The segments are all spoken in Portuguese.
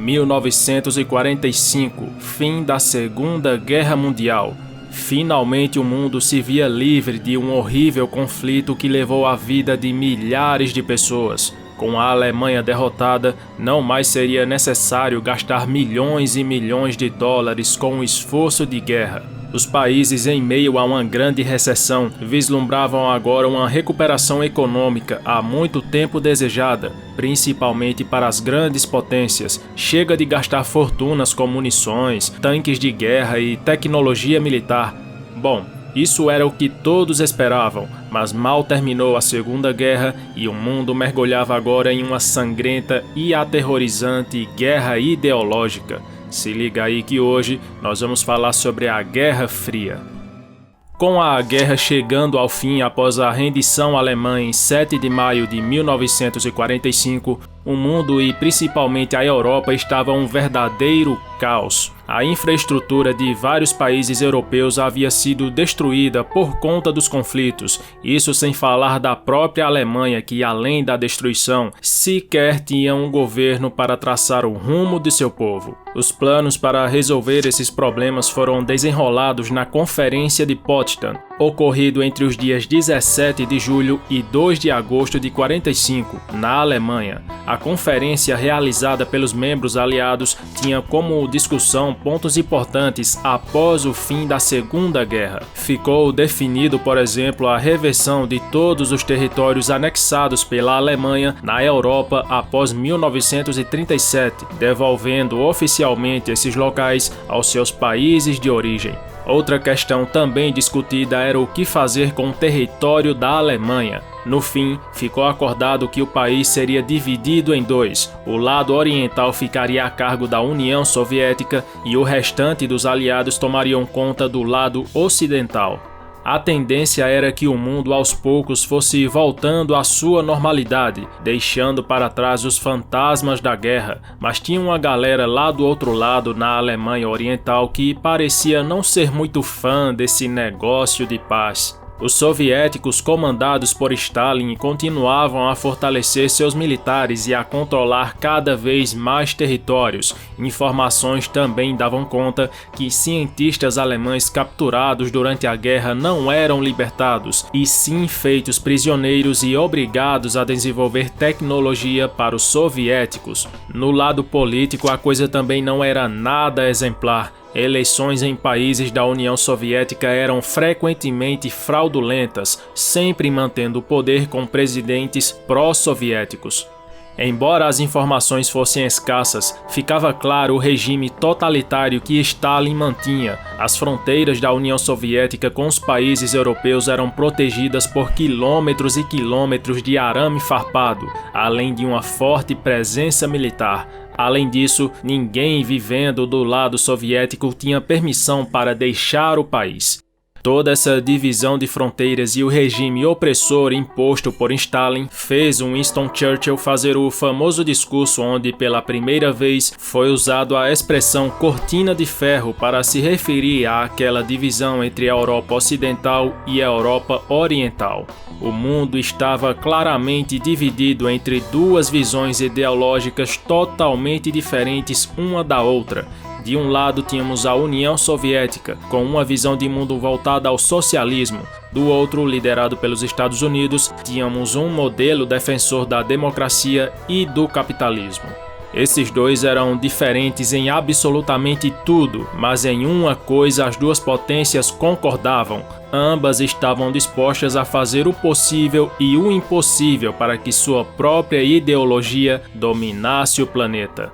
1945, fim da Segunda Guerra Mundial. Finalmente o mundo se via livre de um horrível conflito que levou a vida de milhares de pessoas. Com a Alemanha derrotada, não mais seria necessário gastar milhões e milhões de dólares com o esforço de guerra. Os países, em meio a uma grande recessão, vislumbravam agora uma recuperação econômica há muito tempo desejada, principalmente para as grandes potências. Chega de gastar fortunas com munições, tanques de guerra e tecnologia militar. Bom, isso era o que todos esperavam, mas mal terminou a Segunda Guerra e o mundo mergulhava agora em uma sangrenta e aterrorizante guerra ideológica. Se liga aí que hoje nós vamos falar sobre a Guerra Fria. Com a guerra chegando ao fim após a rendição alemã em 7 de maio de 1945, o mundo e principalmente a Europa estava um verdadeiro caos. A infraestrutura de vários países europeus havia sido destruída por conta dos conflitos, isso sem falar da própria Alemanha que, além da destruição, sequer tinha um governo para traçar o rumo de seu povo. Os planos para resolver esses problemas foram desenrolados na Conferência de Potsdam, ocorrido entre os dias 17 de julho e 2 de agosto de 45, na Alemanha. A conferência realizada pelos membros aliados tinha como discussão pontos importantes após o fim da Segunda Guerra. Ficou definido, por exemplo, a reversão de todos os territórios anexados pela Alemanha na Europa após 1937, devolvendo oficialmente esses locais aos seus países de origem. Outra questão também discutida era o que fazer com o território da Alemanha. No fim, ficou acordado que o país seria dividido em dois. O lado oriental ficaria a cargo da União Soviética e o restante dos aliados tomariam conta do lado ocidental. A tendência era que o mundo aos poucos fosse voltando à sua normalidade, deixando para trás os fantasmas da guerra, mas tinha uma galera lá do outro lado, na Alemanha Oriental, que parecia não ser muito fã desse negócio de paz. Os soviéticos, comandados por Stalin, continuavam a fortalecer seus militares e a controlar cada vez mais territórios. Informações também davam conta que cientistas alemães capturados durante a guerra não eram libertados, e sim feitos prisioneiros e obrigados a desenvolver tecnologia para os soviéticos. No lado político, a coisa também não era nada exemplar. Eleições em países da União Soviética eram frequentemente fraudulentas, sempre mantendo o poder com presidentes pró-soviéticos. Embora as informações fossem escassas, ficava claro o regime totalitário que Stalin mantinha. As fronteiras da União Soviética com os países europeus eram protegidas por quilômetros e quilômetros de arame farpado, além de uma forte presença militar. Além disso, ninguém vivendo do lado soviético tinha permissão para deixar o país. Toda essa divisão de fronteiras e o regime opressor imposto por Stalin fez Winston Churchill fazer o famoso discurso onde pela primeira vez foi usado a expressão cortina de ferro para se referir àquela divisão entre a Europa Ocidental e a Europa Oriental. O mundo estava claramente dividido entre duas visões ideológicas totalmente diferentes uma da outra. De um lado tínhamos a União Soviética, com uma visão de mundo voltada ao socialismo. Do outro, liderado pelos Estados Unidos, tínhamos um modelo defensor da democracia e do capitalismo. Esses dois eram diferentes em absolutamente tudo, mas em uma coisa as duas potências concordavam. Ambas estavam dispostas a fazer o possível e o impossível para que sua própria ideologia dominasse o planeta.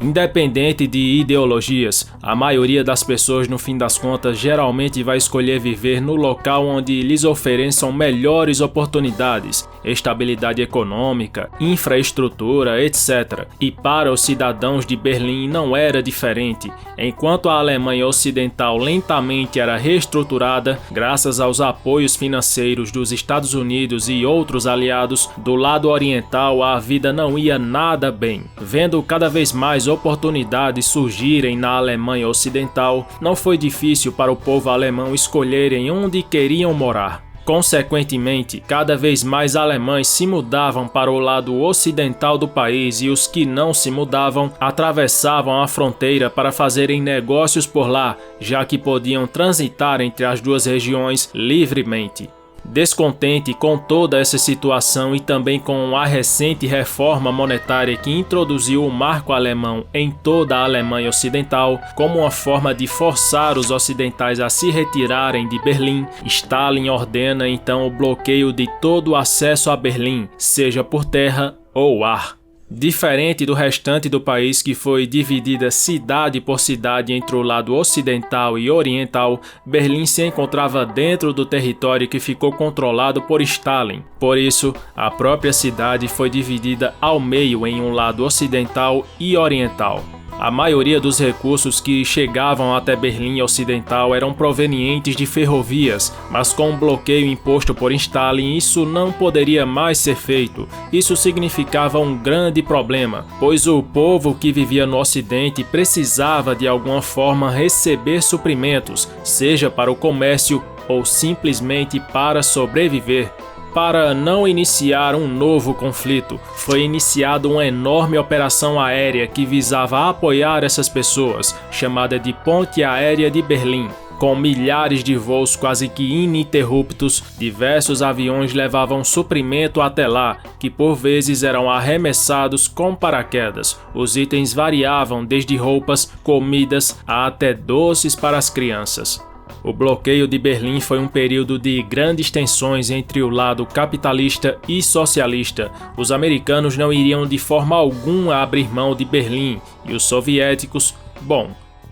Independente de ideologias, a maioria das pessoas, no fim das contas, geralmente vai escolher viver no local onde lhes ofereçam melhores oportunidades, estabilidade econômica, infraestrutura, etc. E para os cidadãos de Berlim não era diferente. Enquanto a Alemanha Ocidental lentamente era reestruturada, graças aos apoios financeiros dos Estados Unidos e outros aliados, do lado oriental a vida não ia nada bem. Vendo cada vez mais oportunidades surgirem na Alemanha Ocidental, não foi difícil para o povo alemão escolherem onde queriam morar. Consequentemente, cada vez mais alemães se mudavam para o lado ocidental do país e os que não se mudavam atravessavam a fronteira para fazerem negócios por lá, já que podiam transitar entre as duas regiões livremente. Descontente com toda essa situação e também com a recente reforma monetária que introduziu o marco alemão em toda a Alemanha Ocidental, como uma forma de forçar os ocidentais a se retirarem de Berlim, Stalin ordena então o bloqueio de todo o acesso a Berlim, seja por terra ou ar. Diferente do restante do país, que foi dividida cidade por cidade entre o lado ocidental e oriental, Berlim se encontrava dentro do território que ficou controlado por Stalin. Por isso, a própria cidade foi dividida ao meio em um lado ocidental e oriental. A maioria dos recursos que chegavam até Berlim Ocidental eram provenientes de ferrovias, mas com o bloqueio imposto por Stalin, isso não poderia mais ser feito. Isso significava um grande problema, pois o povo que vivia no Ocidente precisava de alguma forma receber suprimentos, seja para o comércio ou simplesmente para sobreviver. Para não iniciar um novo conflito, foi iniciada uma enorme operação aérea que visava apoiar essas pessoas, chamada de Ponte Aérea de Berlim. Com milhares de voos quase que ininterruptos, diversos aviões levavam suprimento até lá, que por vezes eram arremessados com paraquedas. Os itens variavam desde roupas, comidas, a até doces para as crianças. O bloqueio de Berlim foi um período de grandes tensões entre o lado capitalista e socialista. Os americanos não iriam de forma alguma abrir mão de Berlim e os soviéticos,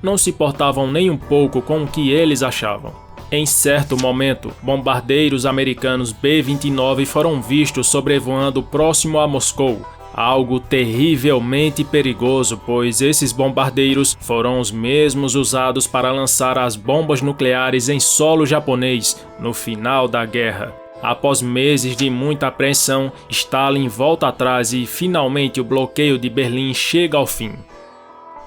não se importavam nem um pouco com o que eles achavam. Em certo momento, bombardeiros americanos B-29 foram vistos sobrevoando próximo a Moscou. Algo terrivelmente perigoso, pois esses bombardeiros foram os mesmos usados para lançar as bombas nucleares em solo japonês no final da guerra. Após meses de muita apreensão, Stalin volta atrás e finalmente o bloqueio de Berlim chega ao fim.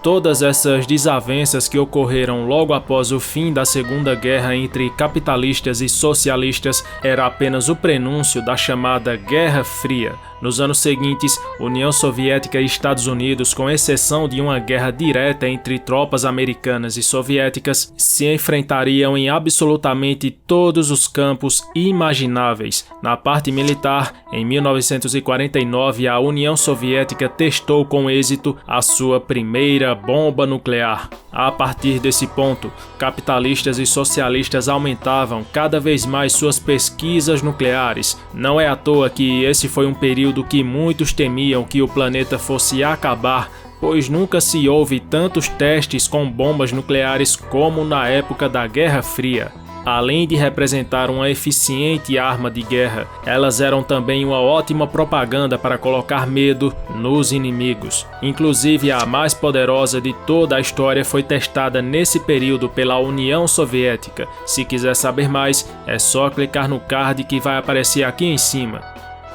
Todas essas desavenças que ocorreram logo após o fim da Segunda Guerra entre capitalistas e socialistas era apenas o prenúncio da chamada Guerra Fria. Nos anos seguintes, União Soviética e Estados Unidos, com exceção de uma guerra direta entre tropas americanas e soviéticas, se enfrentariam em absolutamente todos os campos imagináveis. Na parte militar, em 1949, a União Soviética testou com êxito a sua primeira bomba nuclear. A partir desse ponto, capitalistas e socialistas aumentavam cada vez mais suas pesquisas nucleares. Não é à toa que esse foi um período que muitos temiam que o planeta fosse acabar, pois nunca se houve tantos testes com bombas nucleares como na época da Guerra Fria. Além de representar uma eficiente arma de guerra, elas eram também uma ótima propaganda para colocar medo nos inimigos. Inclusive, a mais poderosa de toda a história foi testada nesse período pela União Soviética. Se quiser saber mais, é só clicar no card que vai aparecer aqui em cima.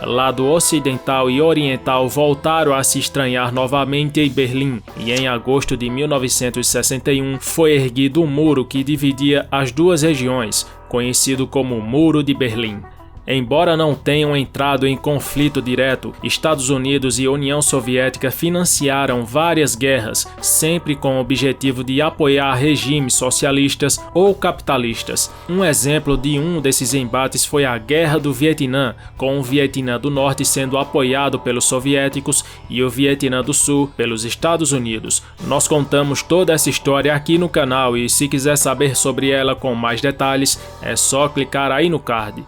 Lado ocidental e oriental voltaram a se estranhar novamente em Berlim, e em agosto de 1961 foi erguido um muro que dividia as duas regiões, conhecido como Muro de Berlim. Embora não tenham entrado em conflito direto, Estados Unidos e União Soviética financiaram várias guerras, sempre com o objetivo de apoiar regimes socialistas ou capitalistas. Um exemplo de um desses embates foi a Guerra do Vietnã, com o Vietnã do Norte sendo apoiado pelos soviéticos e o Vietnã do Sul pelos Estados Unidos. Nós contamos toda essa história aqui no canal e se quiser saber sobre ela com mais detalhes, é só clicar aí no card.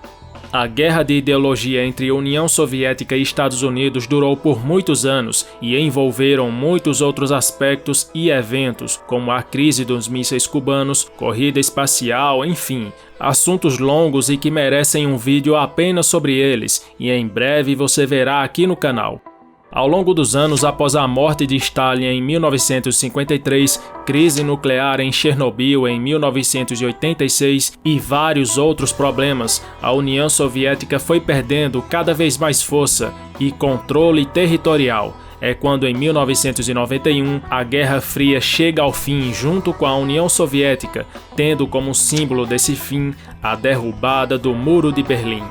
A guerra de ideologia entre União Soviética e Estados Unidos durou por muitos anos e envolveram muitos outros aspectos e eventos, como a crise dos mísseis cubanos, corrida espacial, enfim, assuntos longos e que merecem um vídeo apenas sobre eles, e em breve você verá aqui no canal. Ao longo dos anos após a morte de Stalin em 1953, crise nuclear em Chernobyl em 1986 e vários outros problemas, a União Soviética foi perdendo cada vez mais força e controle territorial. é quando em 1991 a Guerra Fria chega ao fim junto com a União Soviética, tendo como símbolo desse fim a derrubada do Muro de Berlim.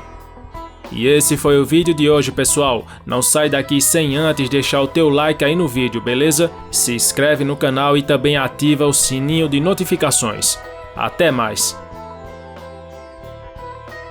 E esse foi o vídeo de hoje, pessoal. Não sai daqui sem antes deixar o teu like aí no vídeo, beleza? Se inscreve no canal e também ativa o sininho de notificações. Até mais!